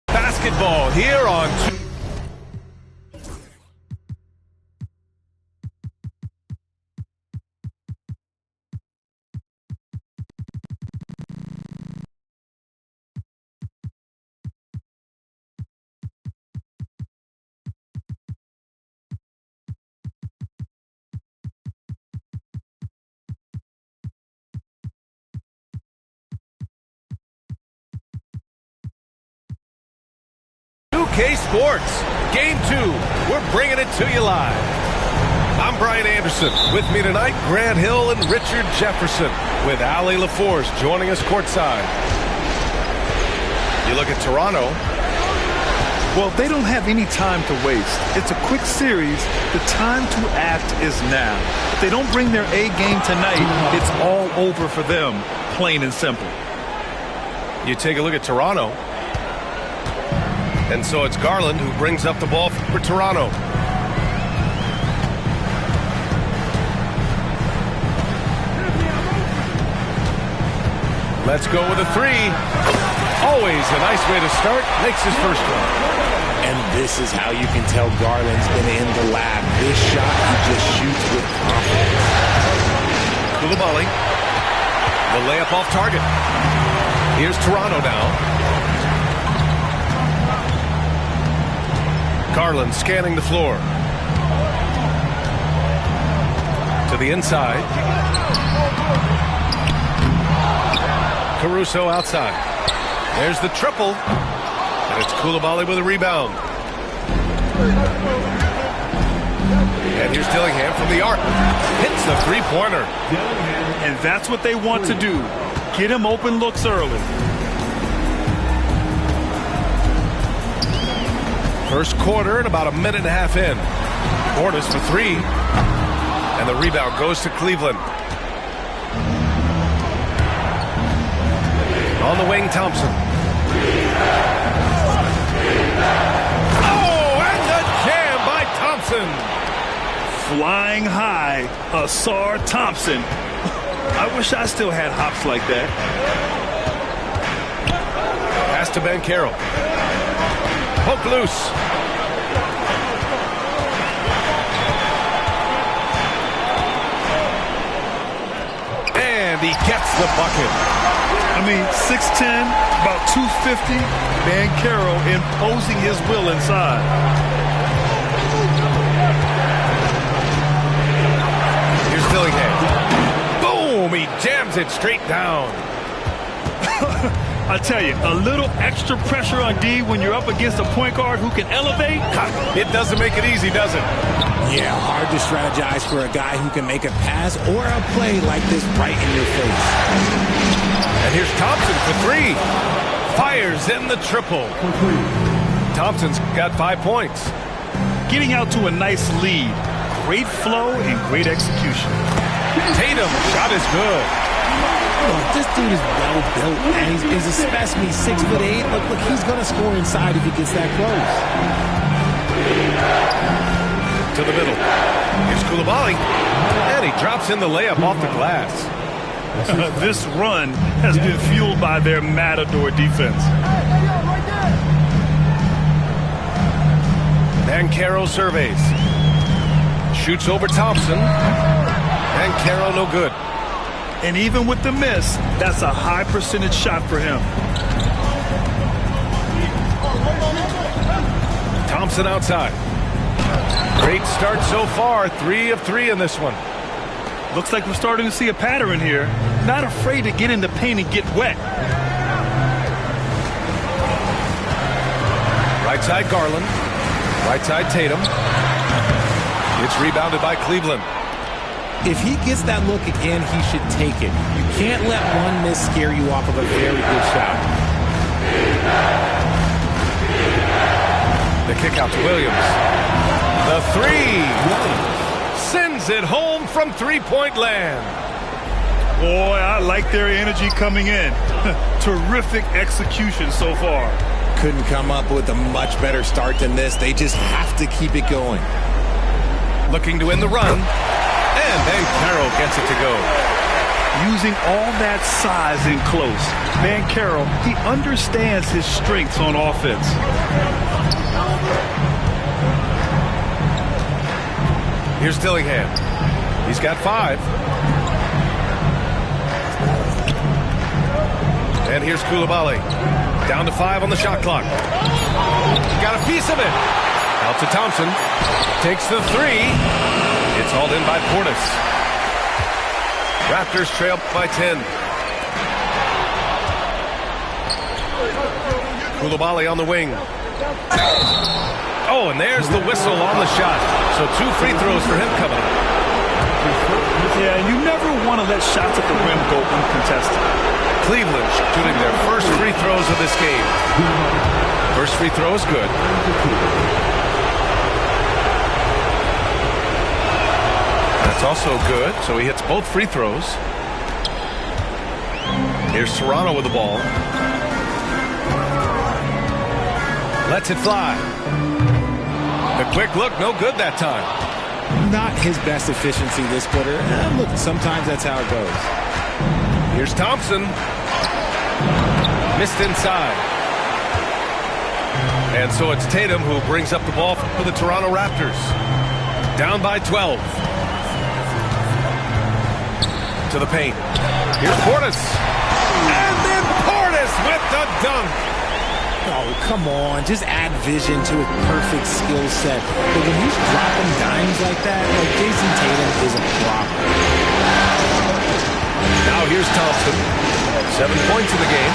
Basketball here on UK Sports. Game 2. We're bringing it to you live. I'm Brian Anderson. With me tonight, Grant Hill and Richard Jefferson, with Allie LaForce joining us courtside. You look at Toronto. Well, they don't have any time to waste. It's a quick series. The time to act is now. If they don't bring their A game tonight, it's all over for them, plain and simple. You take a look at Toronto. And so it's Garland who brings up the ball for Toronto. Let's go with a three. Always a nice way to start. Makes his first one. And this is how you can tell Garland's been in the lab. This shot he just shoots with confidence. Coulibaly. The layup off target. Here's Toronto now. Garland scanning the floor. To the inside. Caruso outside. There's the triple. And it's Coulibaly with a rebound. And here's Dillingham from the arc. Hits the three-pointer. And that's what they want to do. Get him open looks early. First quarter and about a minute and a half in. Portis for three. And the rebound goes to Cleveland. On the wing, Thompson. Oh, and the jam by Thompson. Flying high, Ausar Thompson. I wish I still had hops like that. Pass to Banchero. Poke loose. And he gets the bucket. I mean, 6'10", about 250. Banchero imposing his will inside. Here's Dillingham. Boom! He jams it straight down. I tell you, a little extra pressure on D when you're up against a point guard who can elevate. It doesn't make it easy, does it? Yeah, hard to strategize for a guy who can make a pass or a play like this right in your face. And here's Thompson for three. Fires in the triple. Thompson's got 5 points. Getting out to a nice lead. Great flow and great execution. Tatum, shot is good. Look, this dude is well built, and he's a specimen. He's 6'8". Look, he's going to score inside if he gets that close. To the middle. Here's Coulibaly. And he drops in the layup off the glass. This run has been fueled by their matador defense. Banchero surveys. Shoots over Thompson. Banchero no good. And even with the miss, that's a high percentage shot for him. Thompson outside. Great start so far. 3 of 3 in this one. Looks like we're starting to see a pattern here. Not afraid to get in the paint and get wet. Right side Garland. Right side Tatum. It's rebounded by Cleveland. If he gets that look again, he should take it. You can't let one miss scare you off of a very good shot. The kick out to Williams. The three. Sends it home from three-point land. Boy, I like their energy coming in. Terrific execution so far. Couldn't come up with a much better start than this. They just have to keep it going. Looking to end the run. And Banchero gets it to go. Using all that size in close, Banchero, he understands his strengths on offense. Here's Dillingham. He's got 5. And here's Coulibaly. Down to 5 on the shot clock. Got a piece of it. Out to Thompson. Takes the 3. It's hauled in by Portis. Raptors trail by 10. Coulibaly on the wing. Oh, and there's the whistle on the shot. So 2 free throws for him coming up. Yeah, and you never want to let shots at the rim go uncontested. Cleveland shooting their first free throws of this game. First free throw is good. That's also good, so he hits both free throws. Here's Toronto with the ball. Lets it fly. The quick look, no good that time. Not his best efficiency this quarter. Look, sometimes that's how it goes. Here's Thompson. Missed inside. And so it's Tatum who brings up the ball for the Toronto Raptors. Down by 12. To the paint. Here's Portis. And then Portis with the dunk. Oh, come on. Just add vision to a perfect skill set. But when he's dropping dimes like that, like Jason Tatum is a problem. Now here's Thompson. 7 points in the game.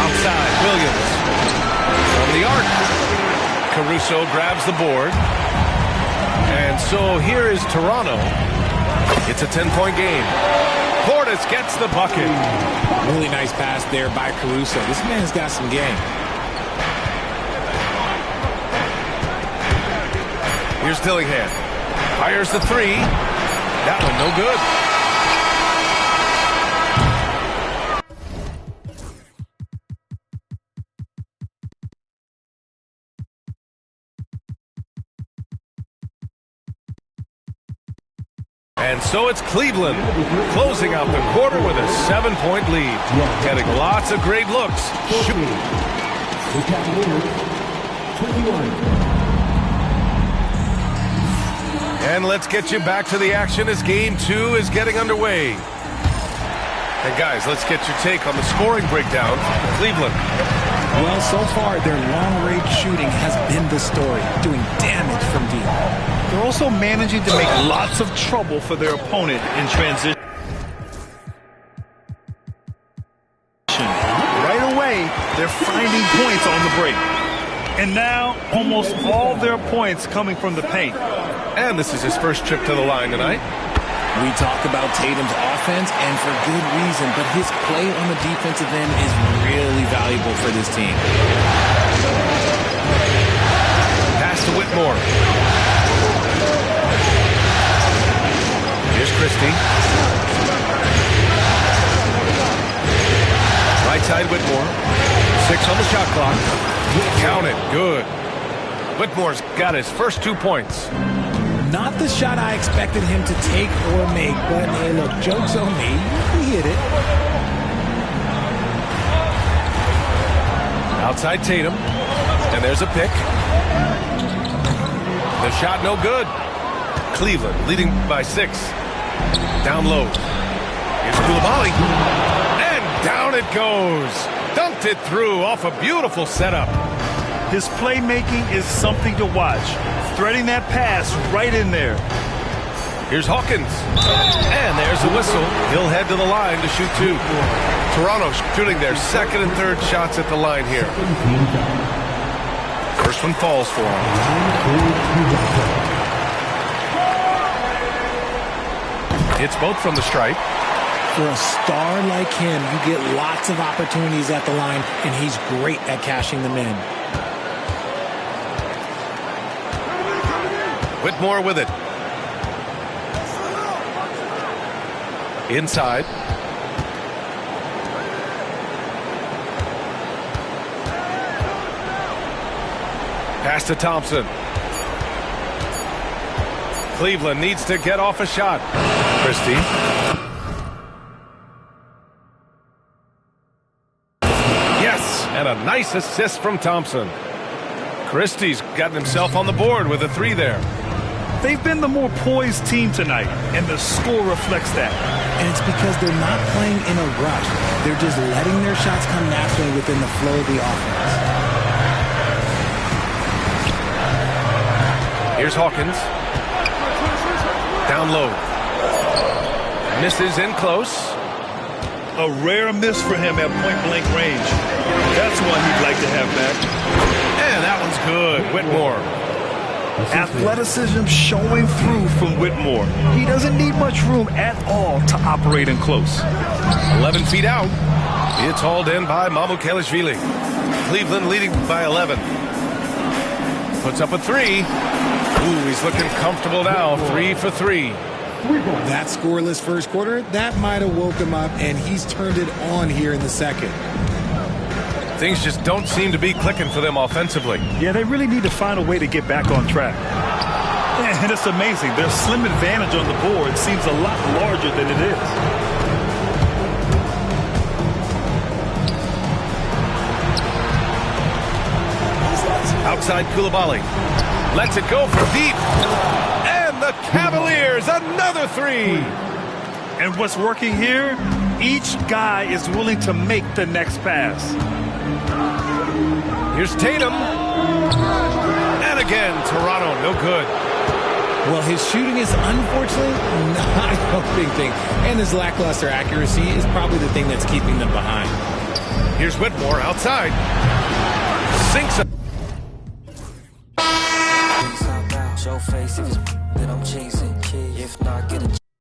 Outside, Williams. From the arc. Caruso grabs the board. And so here is Toronto. It's a 10-point game. Portis gets the bucket. Really nice pass there by Caruso. This man's got some game. Here's Dillingham. Fires the 3. That one no good. And so it's Cleveland closing out the quarter with a 7-point lead. Getting lots of great looks. And let's get you back to the action as game 2 is getting underway. And guys, let's get your take on the scoring breakdown for Cleveland. Well, so far, their long-range shooting has been the story, doing damage from deep. They're also managing to make lots of trouble for their opponent in transition. Right away, they're finding points on the break. And now, almost all their points coming from the paint. And this is his first trip to the line tonight. We talk about Tatum's offense, and for good reason, but his play on the defensive end is really valuable for this team. Pass to Whitmore. Here's Christie. Right side Whitmore. 6 on the shot clock. Count it. Good. Whitmore's got his first 2 points. Not the shot I expected him to take or make, but hey, look, joke's on me. He hit it. Outside Tatum. And there's a pick. The shot no good. Cleveland leading by 6. Down low. Here's Coulibaly. And down it goes. Dunked it through off a beautiful setup. His playmaking is something to watch. Threading that pass right in there. Here's Hawkins. And there's the whistle. He'll head to the line to shoot 2. Toronto shooting their second and third shots at the line here. one falls for him. It's both from the stripe. For a star like him, you get lots of opportunities at the line, and he's great at cashing them in. Whitmore with it. Inside. Pass to Thompson. Cleveland needs to get off a shot. Christie. Yes, and a nice assist from Thompson. Christie's gotten himself on the board with a 3 there. They've been the more poised team tonight, and the score reflects that. And it's because they're not playing in a rush. They're just letting their shots come naturally within the flow of the offense. Here's Hawkins. Down low. Misses in close. A rare miss for him at point-blank range. That's one he'd like to have back. And that one's good. Whitmore. Athleticism showing through from Whitmore. He doesn't need much room at all to operate in close. 11 feet out. It's hauled in by Mamukelashvili. Cleveland leading by 11. Puts up a 3. Ooh, he's looking comfortable now. 3 for 3. That scoreless first quarter, that might have woke him up, and he's turned it on here in the second. Things just don't seem to be clicking for them offensively. Yeah, they really need to find a way to get back on track. And it's amazing. Their slim advantage on the board seems a lot larger than it is. Outside Coulibaly. Lets it go from deep. And the Cavaliers, another 3. And what's working here? Each guy is willing to make the next pass. Here's Tatum. And again, Toronto, no good. Well, his shooting is unfortunately not a big thing. And his lackluster accuracy is probably the thing that's keeping them behind. Here's Whitmore outside. Sinks it. Show face if it's that I'm chasing. If not, get a